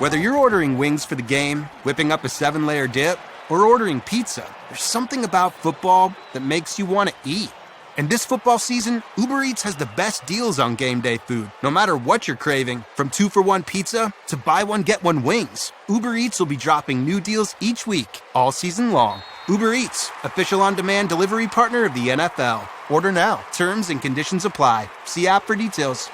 Whether you're ordering wings for the game, whipping up a 7-layer dip, or ordering pizza, there's something about football that makes you want to eat. And this football season, Uber Eats has the best deals on game day food. No matter what you're craving, from 2-for-1 pizza to buy one, get one wings, Uber Eats will be dropping new deals each week, all season long. Uber Eats, official on-demand delivery partner of the NFL. Order now. Terms and conditions apply. See app for details.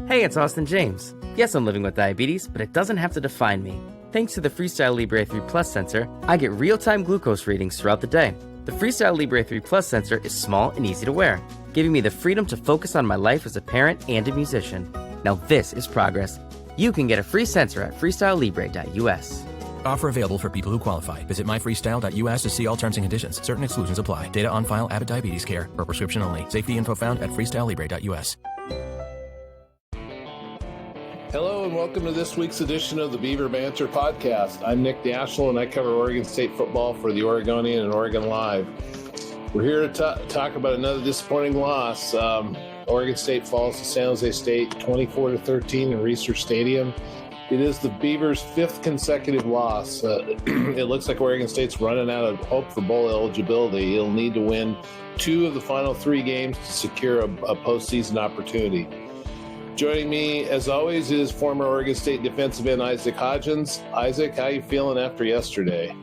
Hey, it's Austin James. Yes, I'm living with diabetes, but it doesn't have to define me. Thanks to the Freestyle Libre 3 Plus sensor, I get real-time glucose readings throughout the day. The Freestyle Libre 3 Plus sensor is small and easy to wear, giving me the freedom to focus on my life as a parent and a musician. Now this is progress. You can get a free sensor at freestylelibre.us. Offer available for people who qualify. Visit myfreestyle.us to see all terms and conditions. Certain exclusions apply. Data on file. Abbott Diabetes Care. Per prescription only. Safety info found at freestylelibre.us. Hello and welcome to this week's edition of the Beaver Banter podcast. I'm Nick Daschel and I cover Oregon State football for the Oregonian and OregonLive. We're here to talk about another disappointing loss. Oregon State falls to San Jose State 24-13 in Research Stadium. It is the Beavers' fifth consecutive loss. It looks like Oregon State's running out of hope for bowl eligibility. It'll need to win 2 of the final 3 games to secure a postseason opportunity. Joining me, as always, is former Oregon State defensive end Isaac Hodgins. Isaac, how you feeling after yesterday?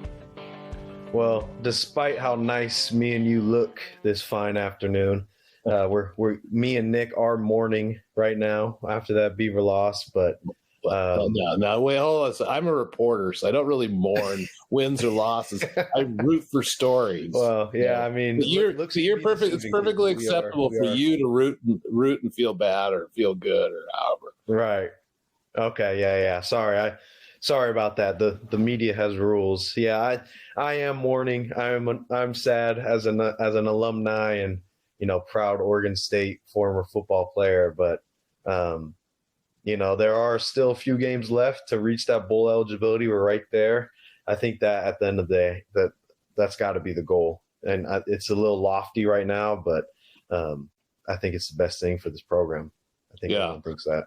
Well, despite how nice me and you look this fine afternoon, me and Nick are mourning right now after that Beaver loss. But no, wait, hold on. I'm a reporter, so I don't really mourn wins or losses. I root for stories. Well, yeah, I mean, you're perfect. It's perfectly acceptable for you to root and feel bad or feel good or however. Right. Okay. Yeah. Sorry about that. The media has rules. Yeah, I am mourning. I'm sad as an alumni and proud Oregon State former football player, but there are still a few games left to reach that bowl eligibility. We're right there. I think that at the end of the day, that's got to be the goal. And it's a little lofty right now, but I think it's the best thing for this program. I think everyone thinks that.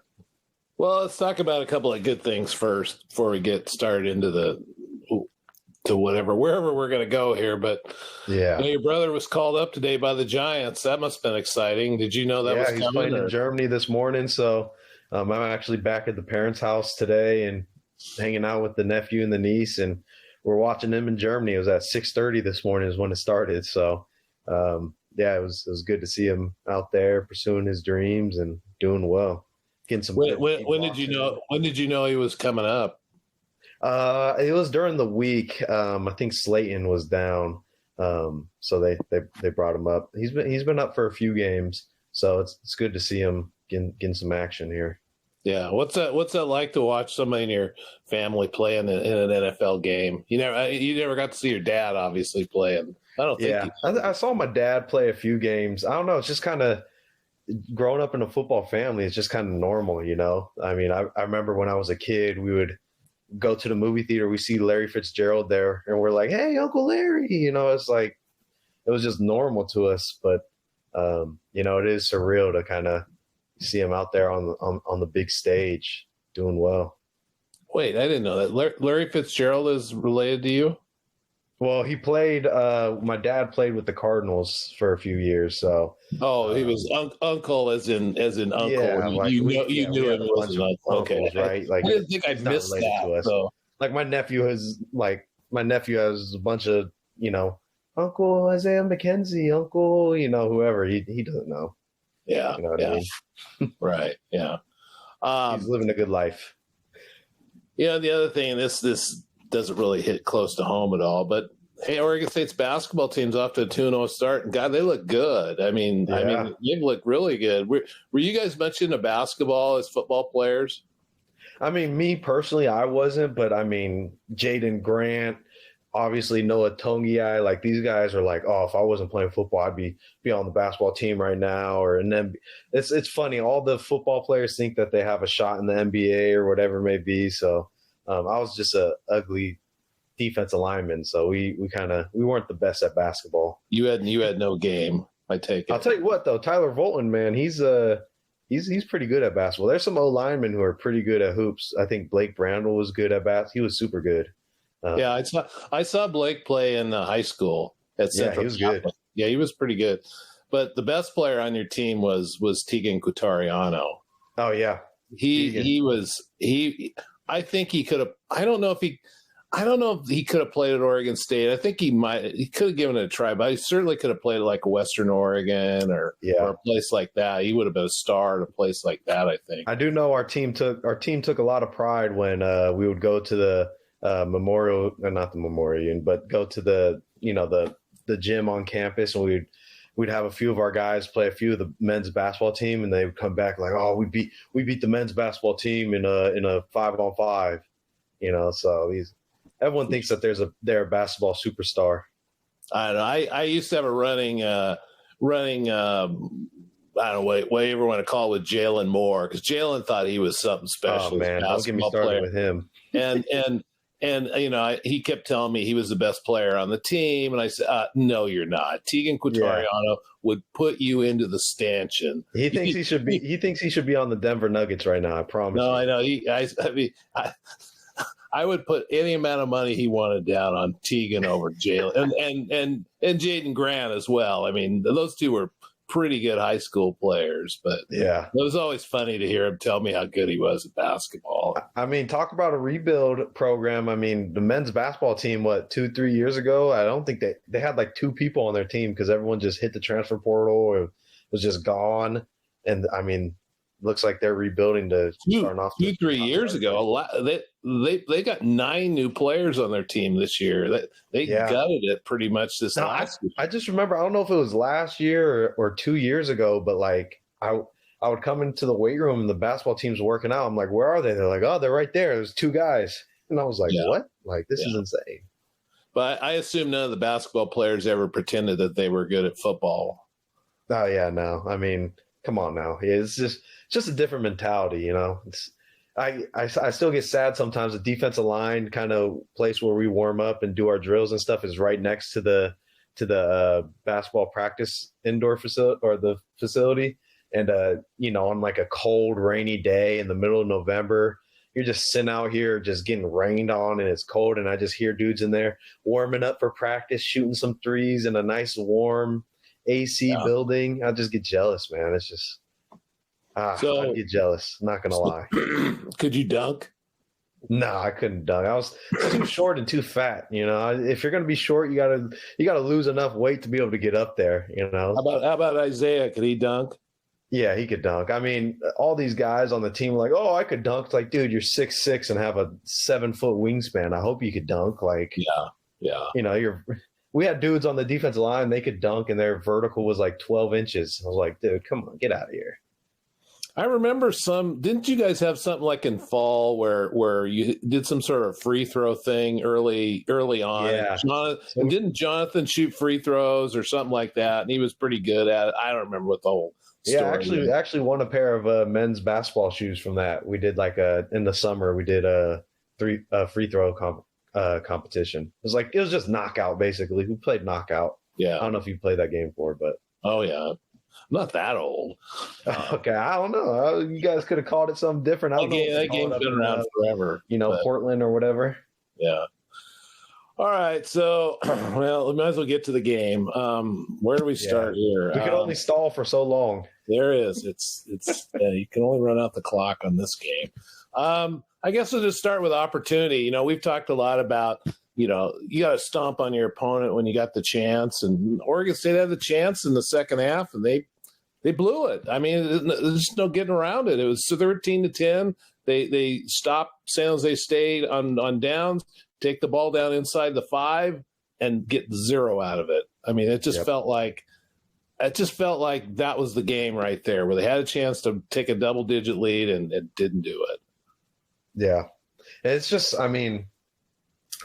Well, let's talk about a couple of good things first before we get started into wherever we're going to go here. But yeah, your brother was called up today by the Giants. That must have been exciting. Did you know that was coming? He's playing in Germany this morning, so I'm actually back at the parents' house today and hanging out with the nephew and the niece, and we're watching them in Germany. It was at 6:30 this morning is when it started. So, it was good to see him out there pursuing his dreams and doing well. Getting some. When did you know? When did you know he was coming up? It was during the week. I think Slayton was down, so they brought him up. He's been up for a few games, so it's good to see him getting some action here. Yeah, what's that like to watch somebody in your family playing in an NFL game? You never got to see your dad obviously playing. I don't think. Yeah, I saw my dad play a few games. I don't know. It's just kind of growing up in a football family. It's just kind of normal, I mean, I remember when I was a kid, we would go to the movie theater. We see Larry Fitzgerald there, and we're like, "Hey, Uncle Larry!" It's like it was just normal to us. But it is surreal to kind of see him out there on the big stage doing well. Wait, I didn't know that. Larry Fitzgerald is related to you? Well, he played. My dad played with the Cardinals for a few years. So. Oh, he was uncle, as in uncle. Yeah, you knew him as an uncle. Okay, right? Like I didn't think I'd missed that. So. Like my nephew has a bunch of Uncle Isaiah McKenzie, Uncle whoever he doesn't know. Yeah, what I mean? Right. Yeah, he's living a good life. The other thing, this doesn't really hit close to home at all, but hey, Oregon State's basketball team's off to a 2-0 start, and God, they look good. I mean, they look really good. Were you guys much into basketball as football players? I mean, me personally, I wasn't, but I mean, Jaden Grant, obviously Noah Tongiai, like these guys are like, oh, if I wasn't playing football, I'd be on the basketball team right now. And then it's funny, all the football players think that they have a shot in the NBA or whatever it may be. So I was just a ugly defensive lineman, so we weren't the best at basketball. You had no game, I take it. I'll tell you what though, Tyler Volton, man, he's he's pretty good at basketball. There's some O-linemen who are pretty good at hoops. I think Blake Brandel was good at basketball. He was super good. Yeah, I saw Blake play in high school at Central. He was good. Yeah, he was pretty good. But the best player on your team was Tegan Quatariano. Oh yeah, I think he could have. I don't know if he could have played at Oregon State. I think he could have given it a try, but he certainly could have played at like Western Oregon or a place like that. He would have been a star at a place like that, I think. I do know our team took a lot of pride when we would go to the memorial, not the memorial, but go to the gym on campus, and we'd have a few of our guys play a few of the men's basketball team, and they would come back like, oh, we beat the men's basketball team in a 5-on-5, so everyone thinks that they're a basketball superstar. I don't know. I used to have a running I don't know what you ever want to call it, with Jalen Moore, because Jalen thought he was something special. Oh man, don't get me started with him. And he kept telling me he was the best player on the team, and I said, "No, you're not. Tegan Quatariano would put you into the stanchion." He thinks he should be. He thinks he should be on the Denver Nuggets right now. I promise. No, you. I know. I would put any amount of money he wanted down on Tegan over Jalen and Jaden Grant as well. I mean, those two were pretty good high school players, but yeah, it was always funny to hear him tell me how good he was at basketball. I mean, talk about a rebuild program. I mean, the men's basketball team, 2-3 years ago, I don't think they had like 2 people on their team because everyone just hit the transfer portal or was just gone. And I mean, looks like they're rebuilding to start off 2-3 years ago. They got 9 new players on their team this year. They gutted it pretty much this last year. I just remember, I don't know if it was last year or 2 years ago, but like I would come into the weight room and the basketball team's working out. I'm like, where are they? They're like, oh, they're right there. There's 2 guys. And I was like, what? Like, this is insane. But I assume none of the basketball players ever pretended that they were good at football. Oh yeah, no. I mean, come on now. It's just a different mentality, I still get sad sometimes. The defensive line kind of place where we warm up and do our drills and stuff is right next to the basketball practice indoor facility or the facility. And, on like a cold, rainy day in the middle of November, you're just sitting out here just getting rained on and it's cold. And I just hear dudes in there warming up for practice, shooting some threes in a nice warm AC building. I just get jealous, man. It's just, I get jealous. Not going to lie. Could you dunk? No, I couldn't dunk. I was too short and too fat. If you're going to be short, you gotta lose enough weight to be able to get up there. How about Isaiah? Could he dunk? Yeah, he could dunk. I mean, all these guys on the team were like, oh, I could dunk. It's like, dude, you're 6'6" and have a 7-foot wingspan. I hope you could dunk. Like, yeah. We had dudes on the defensive line, they could dunk, and their vertical was like 12 inches. I was like, dude, come on, get out of here. I remember didn't you guys have something like in fall where you did some sort of free throw thing early on? Yeah. And didn't Jonathan shoot free throws or something like that? And he was pretty good at it. I don't remember what the whole story is. Actually won a pair of men's basketball shoes from that. We did in the summer, we did a free throw competition. It was just knockout, basically. We played knockout. Yeah. I don't know if you played that game before, but. Oh, yeah. I'm not that old. Okay, I don't know. You guys could have called it something different. I don't know. That game's been around forever. Portland or whatever. Yeah. All right. So, we might as well get to the game. Where do we start here? We could only stall for so long. There is. It's you can only run out the clock on this game. I guess we'll just start with opportunity. We've talked a lot about, you got to stomp on your opponent when you got the chance. And Oregon State had the chance in the second half, and they blew it. I mean, there's just no getting around it. It was 13-10. They stopped San Jose State on downs, take the ball down inside the 5, and get 0 out of it. I mean, it just felt like that was the game right there, where they had a chance to take a double-digit lead and didn't do it. Yeah, it's just, I mean.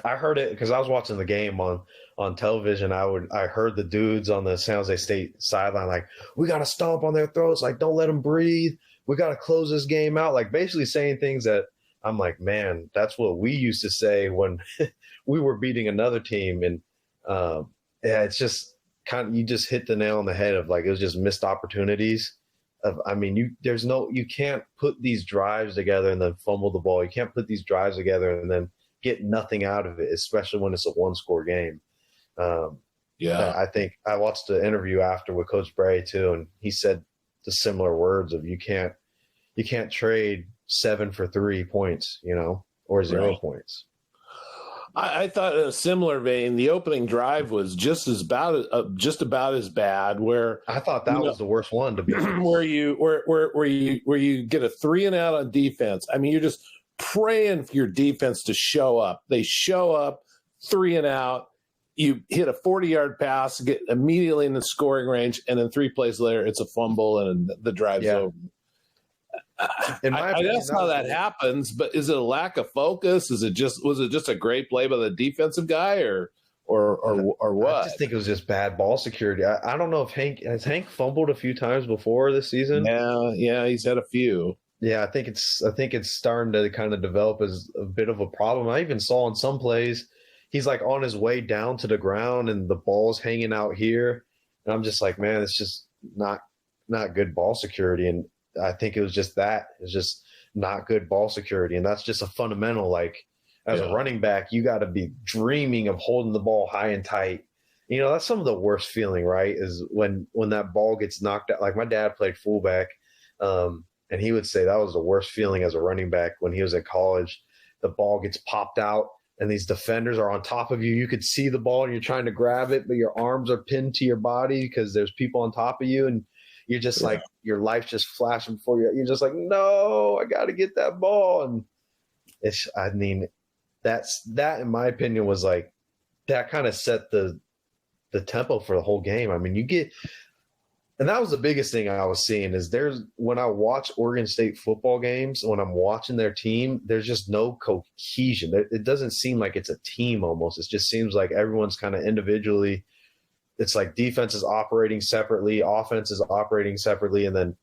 I heard it because I was watching the game on television. I heard the dudes on the San Jose State sideline like, we got to stomp on their throats. Like, don't let them breathe. We got to close this game out. Like, basically saying things that I'm like, man, that's what we used to say when we were beating another team. And it's just you just hit the nail on the head of like, it was just missed opportunities. You can't put these drives together and then fumble the ball. You can't put these drives together and then get nothing out of it, especially when it's a one-score game. I think I watched the interview after with Coach Bray too, and he said the similar words of you can't trade 7 for 3 points, or 0 points. I thought in a similar vein, the opening drive was just about as bad. Where I thought that was the worst one, to be honest. Where you get a 3 and out on defense. I mean, you're just praying for your defense to show up. They show up, 3 and out. You hit a 40-yard pass, get immediately in the scoring range, and then 3 plays later, it's a fumble and the drive's over. I guess how that happens, but is it a lack of focus? Was it just a great play by the defensive guy, or what? I just think it was just bad ball security. I don't know if Hank fumbled a few times before this season. Yeah, he's had a few. Yeah, I think it's starting to kind of develop as a bit of a problem. I even saw in some plays he's like on his way down to the ground and the ball's hanging out here, and I'm just like, man, it's just not good ball security. And I think it was just that. It's just not good ball security. And that's just a fundamental, like, as a running back, you got to be dreaming of holding the ball high and tight. That's some of the worst feeling, right, is when that ball gets knocked out. Like, my dad played fullback, and he would say that was the worst feeling as a running back when he was at college. The ball gets popped out, and these defenders are on top of you. You could see the ball, and you're trying to grab it, but your arms are pinned to your body because there's people on top of you, and you're just like, your life's just flashing before you. You're just like, no, I got to get that ball. And that in my opinion was like, that kind of set the tempo for the whole game. I mean, and that was the biggest thing I was seeing is when I watch Oregon State football games, when I'm watching their team, there's just no cohesion. It doesn't seem like it's a team almost. It just seems like everyone's kind of individually. It's like defense is operating separately, offense is operating separately, and then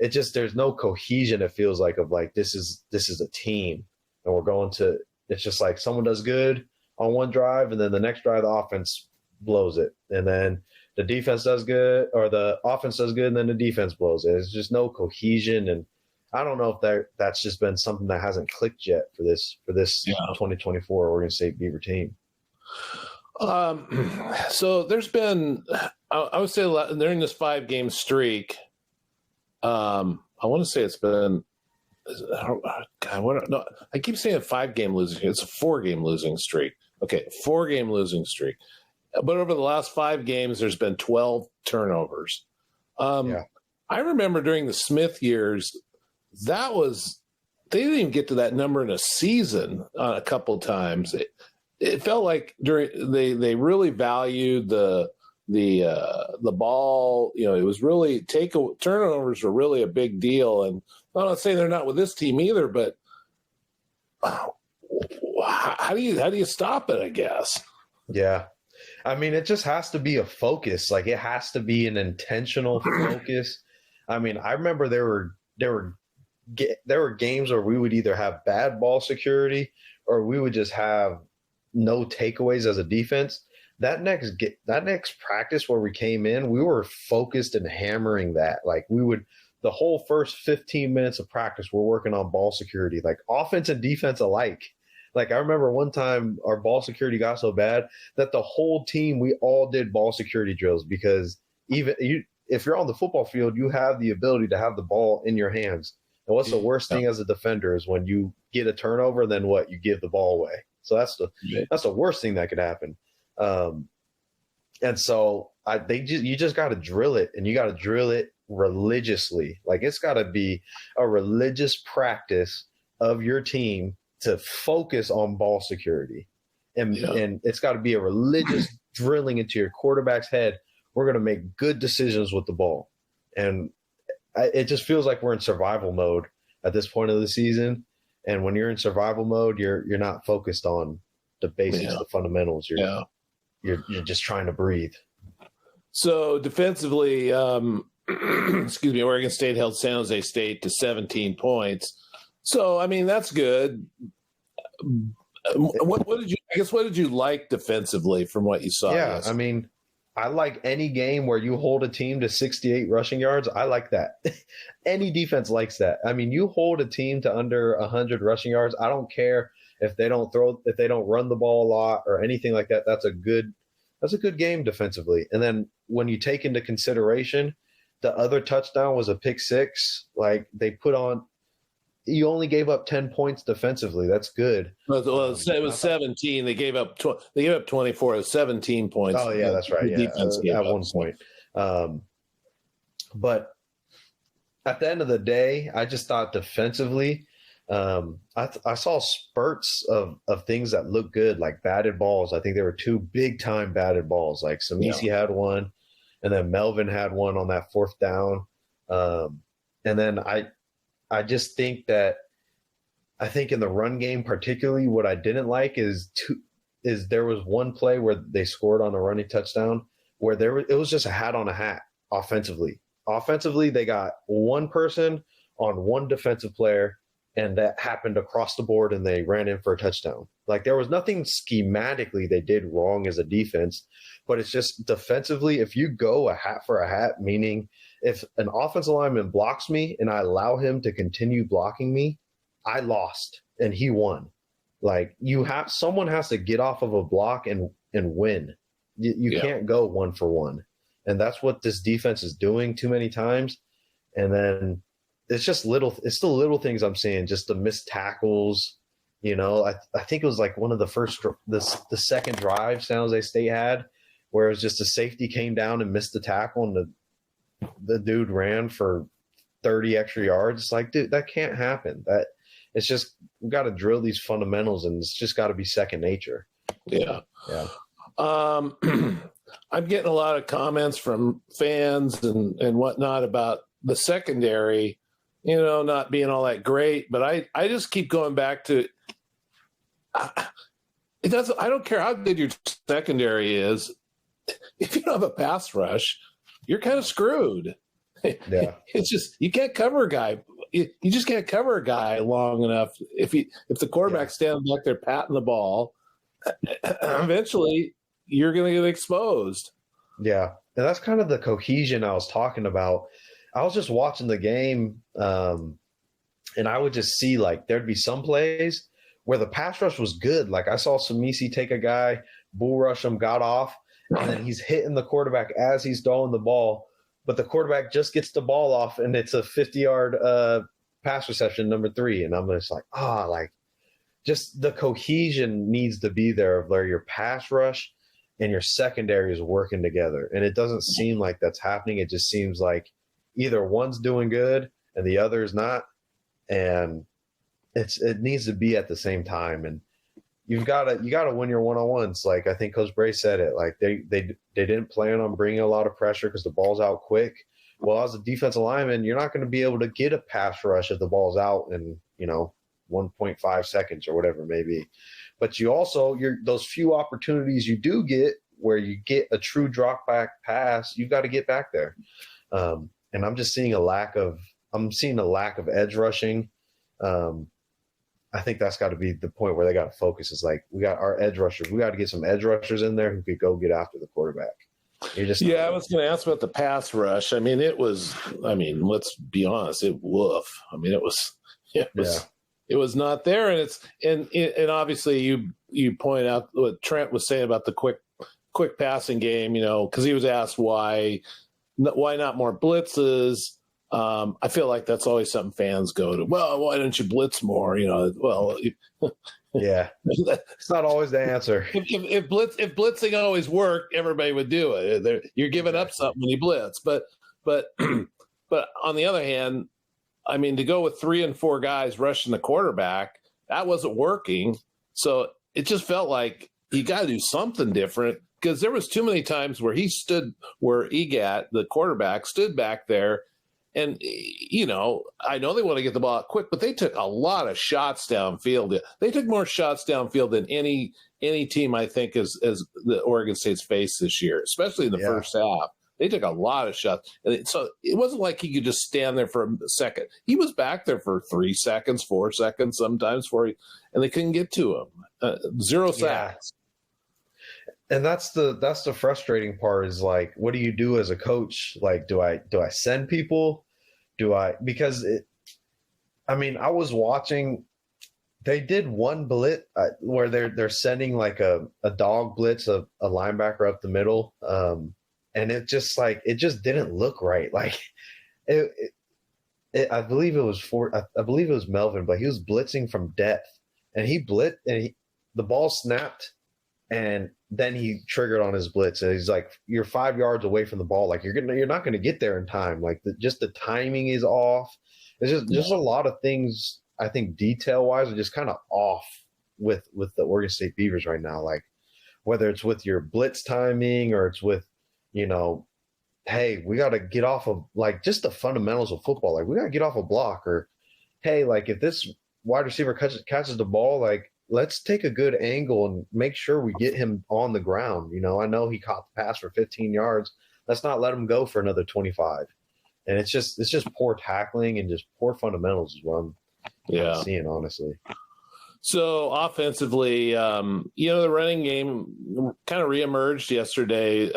there's no cohesion. It feels like of like this is a team, and we're going to. It's just like someone does good on one drive, and then the next drive the offense blows it, and then the defense does good, or the offense does good, and then the defense blows it. There's just no cohesion, and I don't know if that's just been something that hasn't clicked yet for this 2024 Oregon State Beaver team. So there's been, I would say during this 5-game streak, I want to say it's been, I keep saying 5-game losing. It's a 4-game losing streak. Okay, 4-game losing streak. But over the last 5 games, there's been 12 turnovers. I remember during the Smith years, they didn't even get to that number in a season a couple times. It felt like they really valued the ball. It was really turnovers were really a big deal. And I'm not saying they're not with this team either, but how do you stop it? I guess. Yeah, I mean, it just has to be a focus. Like, it has to be an intentional focus. I mean, I remember there were games where we would either have bad ball security or we would just have no takeaways as a defense. That next practice where we came in, we were focused and hammering that. Like, the whole first 15 minutes of practice, we're working on ball security, like offense and defense alike. Like, I remember one time our ball security got so bad that the whole team, we all did ball security drills, because if you're on the football field, you have the ability to have the ball in your hands. And what's the worst thing as a defender is when you get a turnover, then what? You give the ball away. So that's the worst thing that could happen. And so you just got to drill it, and you got to drill it religiously. Like, it's got to be a religious practice of your team to focus on ball security. And it's got to be a religious drilling into your quarterback's head. We're going to make good decisions with the ball. And it just feels like we're in survival mode at this point of the season. And when you're in survival mode, you're not focused on the basics, the fundamentals. You're just trying to breathe. So defensively, Oregon State held San Jose State to 17 points. So, I mean, that's good. What did you like defensively from what you saw? Yeah, I mean, I like any game where you hold a team to 68 rushing yards. I like that. Any defense likes that. I mean, you hold a team to under 100 rushing yards. I don't care if they don't run the ball a lot or anything like that. That's a good game defensively. And then when you take into consideration the other touchdown was a pick six, like you only gave up 10 points defensively. That's good. Well, it was 17. They gave up 24. It was 17 points. Oh yeah, that's right. Yeah, at one point. But at the end of the day, I just thought defensively, I saw spurts of things that looked good, like batted balls. I think there were 2 big time batted balls. Like Samisi had one, and then Melvin had one on that 4th down. And then I just think that in the run game, particularly, what I didn't like is there was one play where they scored on a running touchdown where it was just a hat on a hat offensively. Offensively, they got one person on one defensive player, and that happened across the board, and they ran in for a touchdown. Like, there was nothing schematically they did wrong as a defense, but it's just defensively, if you go a hat for a hat, meaning if an offensive lineman blocks me and I allow him to continue blocking me, I lost and he won. Like, someone has to get off of a block and win. You can't go 1 for 1. And that's what this defense is doing too many times. And then it's the little things I'm seeing, just the missed tackles. You know, I think it was like one of the second drive San Jose State had, where it was just a safety came down and missed the tackle, and the dude ran for 30 extra yards. It's like, dude, that can't happen. It's just, we got to drill these fundamentals, and it's just got to be second nature. Yeah. I'm getting a lot of comments from fans and whatnot about the secondary, not being all that great. But I just keep going back to it. I don't care how good your secondary is. If you don't have a pass rush, you're kind of screwed. Yeah. It's just, you can't cover a guy. You just can't cover a guy long enough. If the quarterback's standing back there patting the ball, eventually you're going to get exposed. Yeah. And that's kind of the cohesion I was talking about. I was just watching the game, and I would just see, like, there'd be some plays where the pass rush was good. Like, I saw Samisi take a guy, bull rush him, got off, and then he's hitting the quarterback as he's throwing the ball. But the quarterback just gets the ball off, and it's a 50-yard pass reception, number 3. And I'm just like, just the cohesion needs to be there where your pass rush and your secondary is working together. And it doesn't seem like that's happening. It just seems like either one's doing good and the other is not. And it needs to be at the same time. And you got to win your one-on-ones. Like, I think Coach Bray said it. Like, they didn't plan on bringing a lot of pressure because the ball's out quick. Well, as a defensive lineman, you're not going to be able to get a pass rush if the ball's out in 1.5 seconds or whatever it may be. But you also, those few opportunities you do get where you get a true drop back pass, you've got to get back there. And I'm just seeing a lack of edge rushing. I think that's got to be the point where they got to focus. Is like, we got our edge rushers. We got to get some edge rushers in there who could go get after the quarterback. I was going to ask about the pass rush. I mean, let's be honest, it woof. I mean, it was not there. And obviously you point out what Trent was saying about the quick passing game, because he was asked why not more blitzes. I feel like that's always something fans go to. Well, why don't you blitz more? Yeah, it's not always the answer. If blitzing always worked, everybody would do it. You're giving up something when you blitz, but on the other hand, I mean, to go with 3 and 4 guys rushing the quarterback, that wasn't working. So it just felt like you got to do something different, because there was too many times where Egat, the quarterback, stood back there. And, I know they want to get the ball out quick, but they took a lot of shots downfield. They took more shots downfield than any team, I think, as the Oregon State's faced this year, especially in the first half. They took a lot of shots. And so it wasn't like he could just stand there for a second. He was back there for 3 seconds, 4 seconds sometimes, and they couldn't get to him. 0 sacks. And that's the frustrating part is like, what do you do as a coach? Like, do I send people? Because I mean, I was watching, they did one blitz where they're sending like a dog blitz, a linebacker up the middle. And it just didn't look right. Like I believe it was Melvin, but he was blitzing from depth and the ball snapped and then he triggered on his blitz. And he's like, you're 5 yards away from the ball. Like you're not going to get there in time. Like the timing is off. It's just a lot of things. I think detail wise are just kind of off with the Oregon State Beavers right now. Like whether it's with your blitz timing or it's with, hey, we got to get off of like just the fundamentals of football. Like we got to get off a block, or hey, like if this wide receiver catches the ball, like let's take a good angle and make sure we get him on the ground. I know he caught the pass for 15 yards. Let's not let him go for another 25. And it's just poor tackling and just poor fundamentals is what I'm seeing, honestly. So offensively, the running game kind of reemerged yesterday.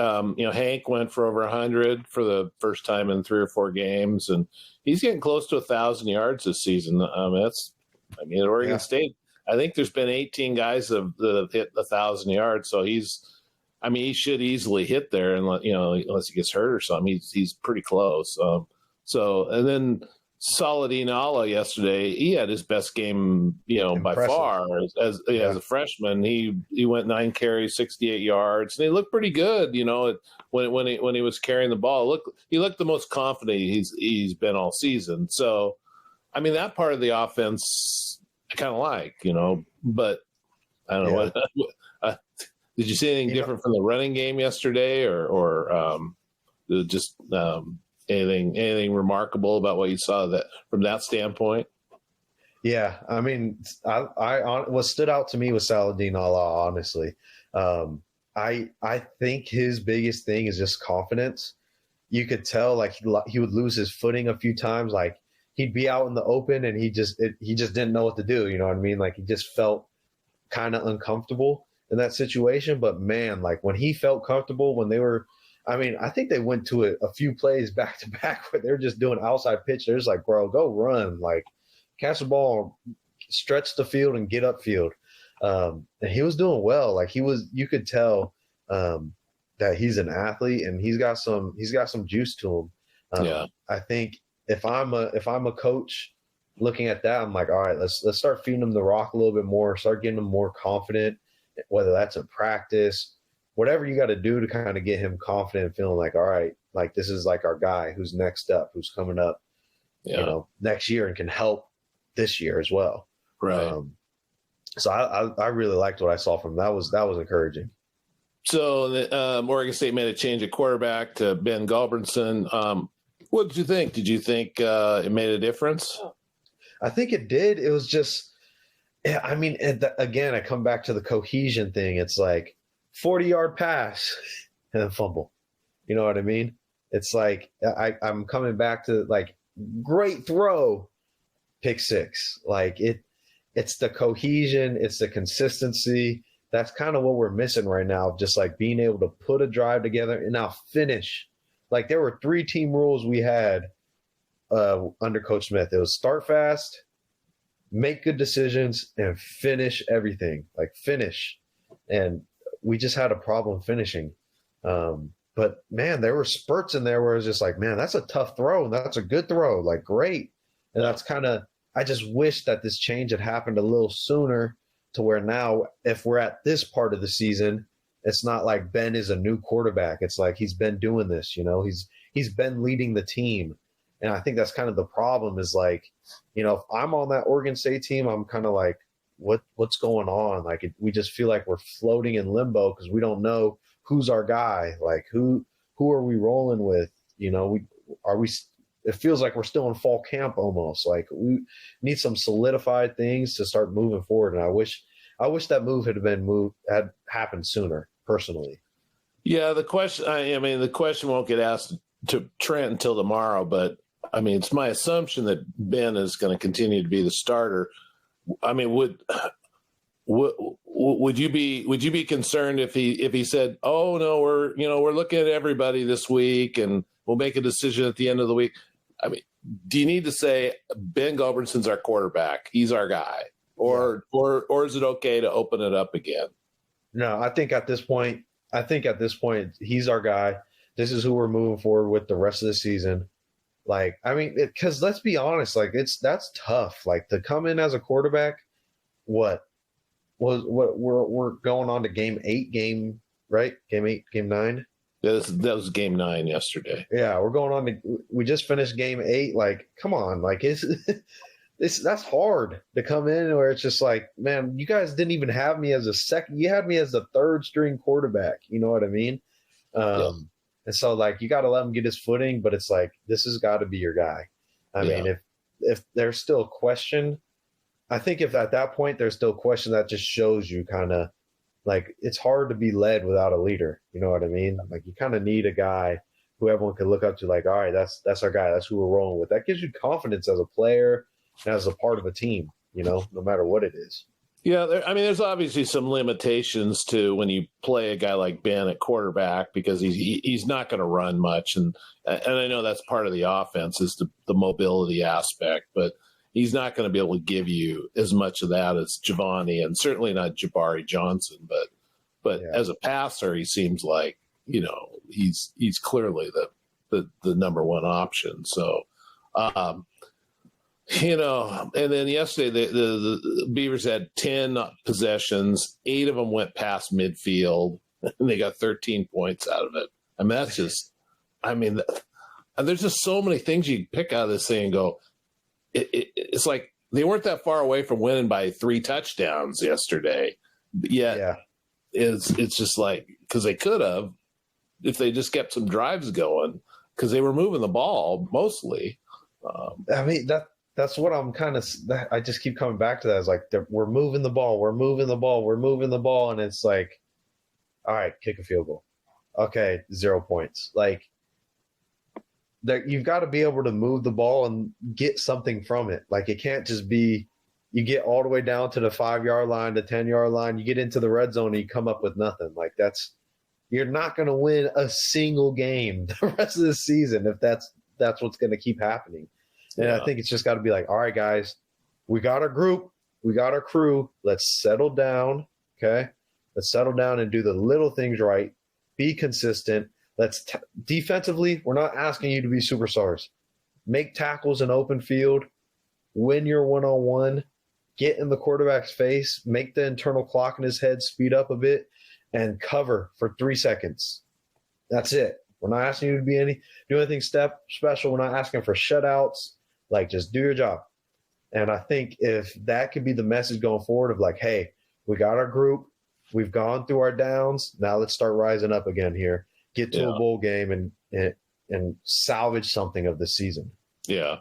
Hank went for over 100 for the first time in 3 or 4 games, and he's getting close to 1,000 yards this season. At Oregon State, I think there's been 18 guys that have hit 1,000 yards. So he should easily hit there, and unless he gets hurt or something, he's pretty close. And then Saladin Allah yesterday, he had his best game, by far as a freshman. He went 9 carries, 68 yards, and he looked pretty good. When he was carrying the ball, he looked the most confident he's been all season. So, that part of the offense I kind of like, but I don't know what. Did you see anything different from the running game yesterday, or just anything remarkable about what you saw that from that standpoint? Yeah, what stood out to me was Saladin Allah. Honestly, I think his biggest thing is just confidence. You could tell like he would lose his footing a few times. Like he'd be out in the open and he just didn't know what to do. You know what I mean? Like he just felt kind of uncomfortable in that situation. But man, like when he felt comfortable, when they were, I think they went to a few plays back to back where they're just doing outside pitch. They're just like, bro, go run, like catch the ball, stretch the field and get upfield. And he was doing well. Like you could tell that he's an athlete and he's got some juice to him. I think if I'm a coach looking at that, I'm like, all right, let's start feeding him the rock a little bit more, start getting him more confident, whether that's in practice, whatever you got to do to kind of get him confident and feeling like, all right, like this is like our guy who's next up, who's coming up, next year and can help this year as well. Right. So I really liked what I saw from him. That was encouraging. So Oregon State made a change at quarterback to Ben Galbranson. What did you think? Did you think it made a difference? I think it did. It was just, again, I come back to the cohesion thing. It's like 40-yard pass and then fumble. You know what I mean? It's like I'm coming back to like great throw, pick six. Like it's the cohesion, it's the consistency. That's kind of what we're missing right now. Just like being able to put a drive together and now finish. Like there were 3 team rules we had under Coach Smith. It was start fast, make good decisions, and finish everything. Like finish. And we just had a problem finishing. But man, there were spurts in there where it was just like, man, that's a tough throw. And that's a good throw. Like great. And that's kind of, I just wish that this change had happened a little sooner to where now if we're at this part of the season, it's not like Ben is a new quarterback. It's like he's been doing this, he's been leading the team. And I think that's kind of the problem is like, if I'm on that Oregon State team, I'm kind of like, what's going on? Like we just feel like we're floating in limbo because we don't know who's our guy. Like who are we rolling with? It feels like we're still in fall camp almost. Like we need some solidified things to start moving forward. And I wish that move had happened sooner, personally. Yeah, the question won't get asked to Trent until tomorrow, but it's my assumption that Ben is going to continue to be the starter. Would Would you be concerned if he said, "Oh no, we're looking at everybody this week and we'll make a decision at the end of the week"? I mean, do you need to say Ben Gulbranson's our quarterback, he's our guy, or is it okay to open it up again? No, I think at this point, he's our guy. This is who we're moving forward with the rest of the season. Like, I mean, because let's be honest, like that's tough. Like to come in as a quarterback, we're going on to game 8, game 9. Yeah, that was game 9 yesterday. Yeah, we're going on to. We just finished game 8. Like, come on, like that's hard to come in where it's just like, man, you guys didn't even have me as a second. You had me as the third string quarterback. You know what I mean? And so, like, you got to let him get his footing, but it's like, this has got to be your guy. I mean, if there's still a question, I think if at that point there's still a question, that just shows you kind of like it's hard to be led without a leader. You know what I mean? Like, you kind of need a guy who everyone can look up to, like, all right, that's our guy. That's who we're rolling with. That gives you confidence as a player and as a part of a team, you know, no matter what it is. Yeah, there's obviously some limitations to when you play a guy like Ben at quarterback because he's not going to run much, and I know that's part of the offense is the mobility aspect, but he's not going to be able to give you as much of that as Giovanni, and certainly not Jabari Johnson. But as a passer, he seems like, you know, he's clearly the number one option. So. You know, and then yesterday the Beavers had 10 possessions. 8 of them went past midfield, and they got 13 points out of it. I mean, that's just – I mean, there's just so many things you can pick out of this thing and go, it's like they weren't that far away from winning by 3 touchdowns yesterday. Yet it's just like – because they could have if they just kept some drives going because they were moving the ball mostly. I mean, that's what I'm kind of – I just keep coming back to that. It's like we're moving the ball. And it's like, all right, kick a field goal. Okay, 0 points. Like, you've got to be able to move the ball and get something from it. Like, it can't just be you get all the way down to the 5-yard line, the 10-yard line, you get into the red zone and you come up with nothing. Like, you're not going to win a single game the rest of the season if that's what's going to keep happening. And I think it's just got to be like, all right, guys, we got our group, we got our crew. Let's settle down, okay? Let's settle down and do the little things right. Be consistent. Defensively, we're not asking you to be superstars. Make tackles in open field. Win your one-on-one. Get in the quarterback's face. Make the internal clock in his head speed up a bit and cover for 3 seconds. That's it. We're not asking you to do anything special. We're not asking for shutouts. Like, just do your job. And I think if that could be the message going forward of like, hey, we got our group. We've gone through our downs. Now let's start rising up again here. Get to a bowl game and salvage something of the season. Yeah.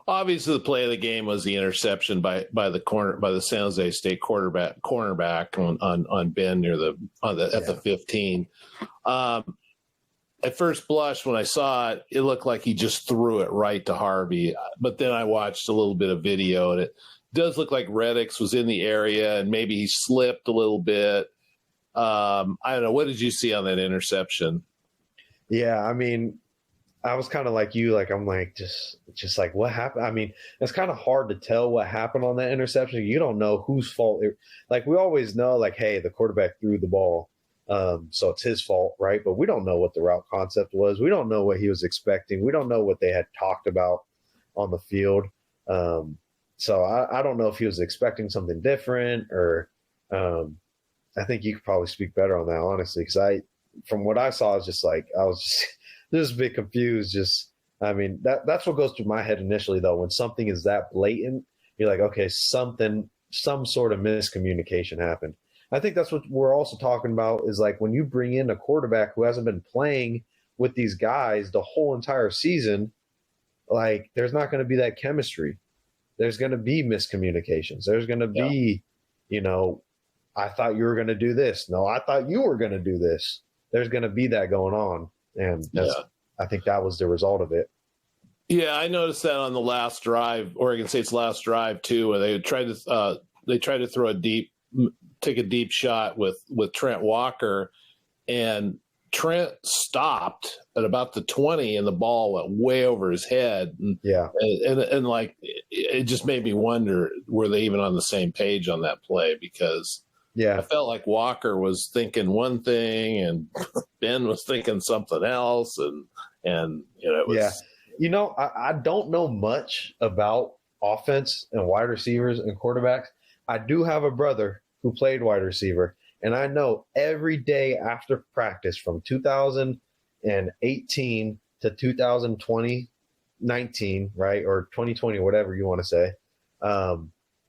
Obviously, the play of the game was the interception by the San Jose State cornerback on Ben near at the 15. At first blush, when I saw it, it looked like he just threw it right to Harvey. But then I watched a little bit of video, and it does look like Reddix was in the area, and maybe he slipped a little bit. I don't know. What did you see on that interception? Yeah, I mean, I was kind of like you. Like, I'm like, just like, what happened? I mean, it's kind of hard to tell what happened on that interception. You don't know whose fault. Like, we always know, like, hey, the quarterback threw the ball. So it's his fault, right? But we don't know what the route concept was. We don't know what he was expecting. We don't know what they had talked about on the field. So I don't know if he was expecting something different or I think you could probably speak better on that, honestly, because from what I saw, I was just just a bit confused. I mean, that's what goes through my head initially, though. When something is that blatant, you're like, okay, some sort of miscommunication happened. I think that's what we're also talking about is like when you bring in a quarterback who hasn't been playing with these guys the whole entire season, like there's not going to be that chemistry. There's going to be miscommunications. There's going to be, I thought you were going to do this. No, I thought you were going to do this. There's going to be that going on. And I think that was the result of it. Yeah, I noticed that on the last drive, Oregon State's last drive too, where they tried to throw a deep take a deep shot with Trent Walker, and Trent stopped at about the 20 and the ball went way over his head. And like, it just made me wonder, were they even on the same page on that play? Because I felt like Walker was thinking one thing and Ben was thinking something else. And it was. I don't know much about offense and wide receivers and quarterbacks. I do have a brother who played wide receiver, and I know every day after practice from 2018 to 2019, right, or 2020, whatever you want to say,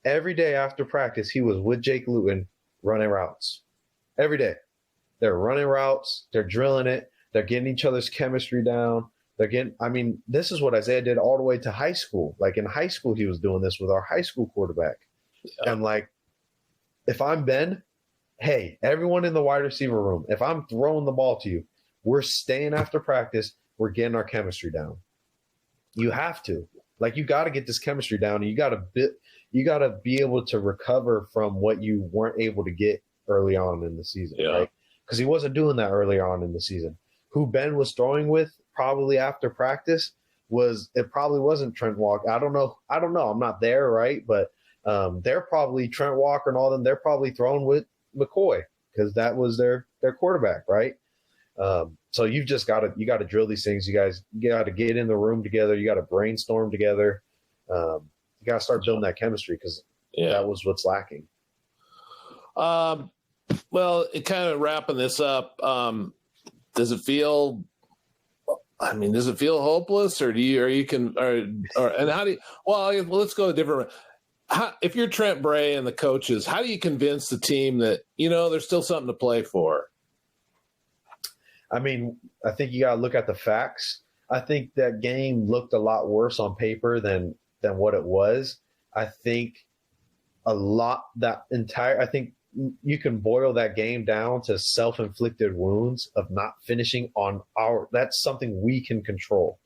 every day after practice he was with Jake Luton running routes. Every day. They're running routes. They're drilling it. They're getting each other's chemistry down. This is what Isaiah did all the way to high school. Like in high school, he was doing this with our high school quarterback. Yeah. And like, if I'm Ben, hey, everyone in the wide receiver room, if I'm throwing the ball to you, we're staying after practice. We're getting our chemistry down. You have to. Like, you got to get this chemistry down. And you got to be able to recover from what you weren't able to get early on in the season, right? Because he wasn't doing that earlier on in the season. Who Ben was throwing with probably after practice probably wasn't Trent Walker. I don't know. I'm not there, right? But they're probably Trent Walker and all them. They're probably throwing with McCoy because that was their quarterback, right? So you got to drill these things. You got to get in the room together. You got to brainstorm together. You got to start building that chemistry because that was what's lacking. Well, it kind of wrapping this up. Does it feel hopeless, or and how do you? Well, let's go a different. If you're Trent Bray and the coaches, how do you convince the team that there's still something to play for? I mean, I think you got to look at the facts. I think that game looked a lot worse on paper than what it was. I think I think you can boil that game down to self-inflicted wounds of not finishing on that's something we can control.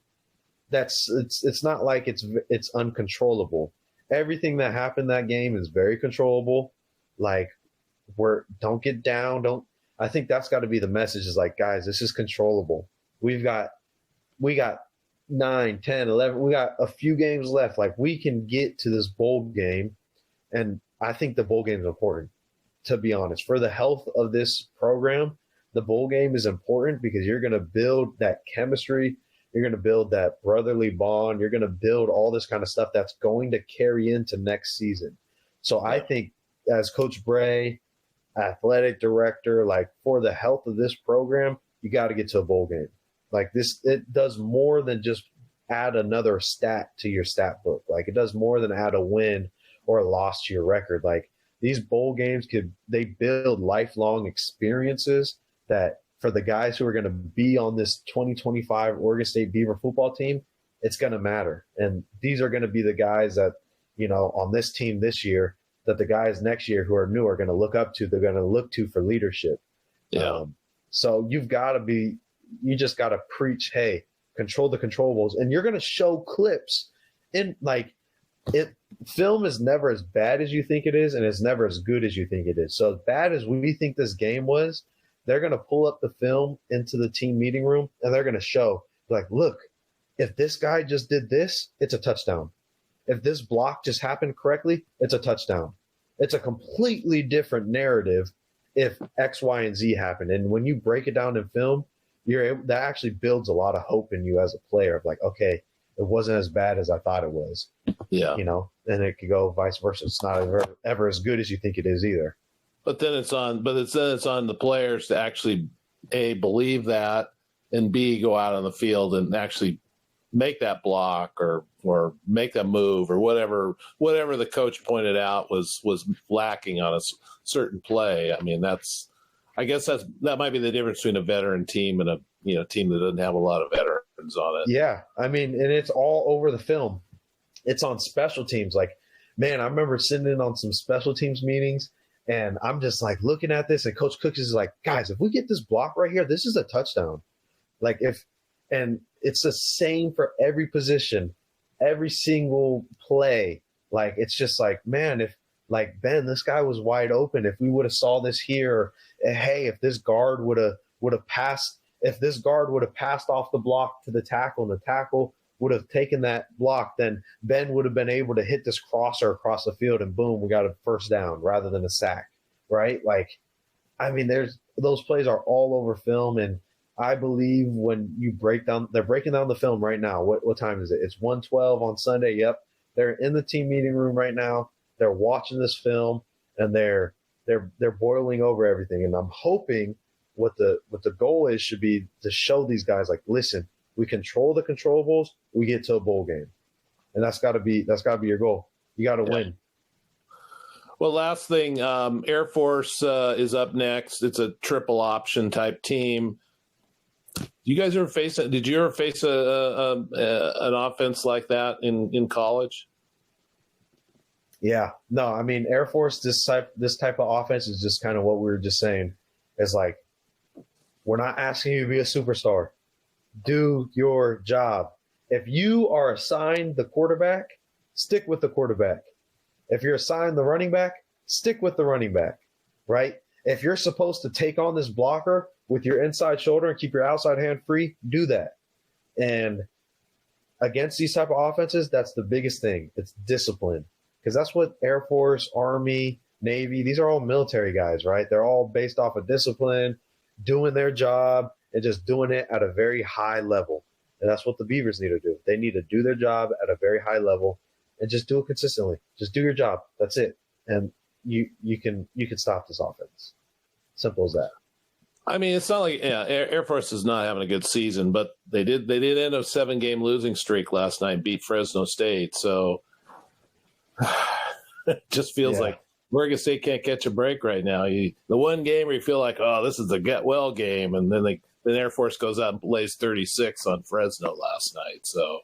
It's not like it's uncontrollable. Everything that happened that game is very controllable. Like, don't get down. I think that's got to be the message, is like, guys, this is controllable. We got 9, 10, 11. We got a few games left. Like, we can get to this bowl game. And I think the bowl game is important, to be honest. For the health of this program, the bowl game is important because you're going to build that chemistry. You're going to build that brotherly bond. You're going to build all this kind of stuff that's going to carry into next season. So I think as Coach Bray, athletic director, like, for the health of this program, you got to get to a bowl game. Like, this, it does more than just add another stat to your stat book. Like, it does more than add a win or a loss to your record. Like, these bowl games they build lifelong experiences that for the guys who are going to be on this 2025 Oregon State Beaver football team, it's going to matter. And these are going to be the guys that, on this team this year, that the guys next year who are new are going to look up to. They're going to look to for leadership. Yeah. So you just got to preach, hey, control the controllables. And you're going to show clips in, like, film is never as bad as you think it is, and it's never as good as you think it is. So as bad as we think this game was, they're going to pull up the film into the team meeting room, and they're going to show, like, look, if this guy just did this, it's a touchdown. If this block just happened correctly, it's a touchdown. It's a completely different narrative if X, Y, and Z happened. And when you break it down in film, that actually builds a lot of hope in you as a player of, like, okay, it wasn't as bad as I thought it was. Yeah. And it could go vice versa. It's not ever as good as you think it is either. But then it's on the players to actually, A, believe that, and B, go out on the field and actually make that block or make that move or whatever the coach pointed out was lacking on a certain play. I mean, that might be the difference between a veteran team and a team that doesn't have a lot of veterans on it. Yeah. I mean, and it's all over the film. It's on special teams. Like, man, I remember sitting in on some special teams meetings, and I'm just like looking at this, and Coach Cooks is like, guys, if we get this block right here, this is a touchdown. Like, and it's the same for every position, every single play. Like, it's just like, man, like, Ben, this guy was wide open. If we would have saw this here, hey, if this guard would have passed, if this guard would have passed off the block to the tackle and the tackle would have taken that block, then Ben would have been able to hit this crosser across the field and boom, we got a first down rather than a sack, right? Like, I mean, those plays are all over film, and I believe when you they're breaking down the film right now. What time is it? It's 1:12 on Sunday. Yep. They're in the team meeting room right now. They're watching this film and they're boiling over everything. And I'm hoping what the goal is should be to show these guys, like, listen, we control the controllables, we get to a bowl game. And that's gotta be your goal. You gotta win. Well, last thing, Air Force is up next. It's a triple option type team. Did you ever face an offense like that in college? Yeah. No, I mean, Air Force, this type of offense is just kind of what we were just saying. It's like, we're not asking you to be a superstar. Do your job. If you are assigned the quarterback, stick with the quarterback. If you're assigned the running back, stick with the running back, right? If you're supposed to take on this blocker with your inside shoulder and keep your outside hand free, do that. And against these type of offenses, that's the biggest thing. It's discipline. Because that's what Air Force, Army, Navy, these are all military guys, right? They're all based off of discipline, doing their job, and just doing it at a very high level. And that's what the Beavers need to do. They need to do their job at a very high level and just do it consistently. Just do your job. That's it. And you can stop this offense. Simple as that. I mean, it's not like Air Force is not having a good season, but they did end a 7-game losing streak last night, beat Fresno State. So it just feels like Oregon State can't catch a break right now. The one game where you feel like, oh, this is a get well game, and then Air Force goes out and plays 36 on Fresno last night. So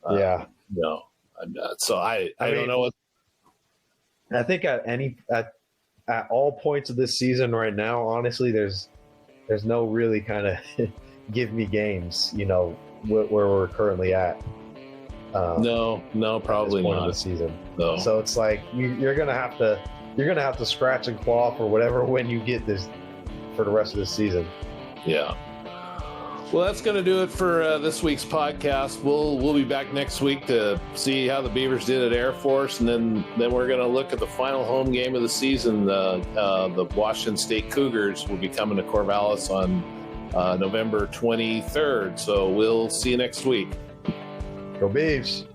no, I'm not. So I don't know what. I think at all points of this season right now, honestly, there's no really kind of give me games, where we're currently at. No, probably not. Of the season. No. So it's like you're gonna have to scratch and claw for whatever win you get this for the rest of this season. Yeah. Well, that's going to do it for this week's podcast. We'll be back next week to see how the Beavers did at Air Force, and then we're going to look at the final home game of the season. The Washington State Cougars will be coming to Corvallis on November 23rd. So we'll see you next week. Go Beavs.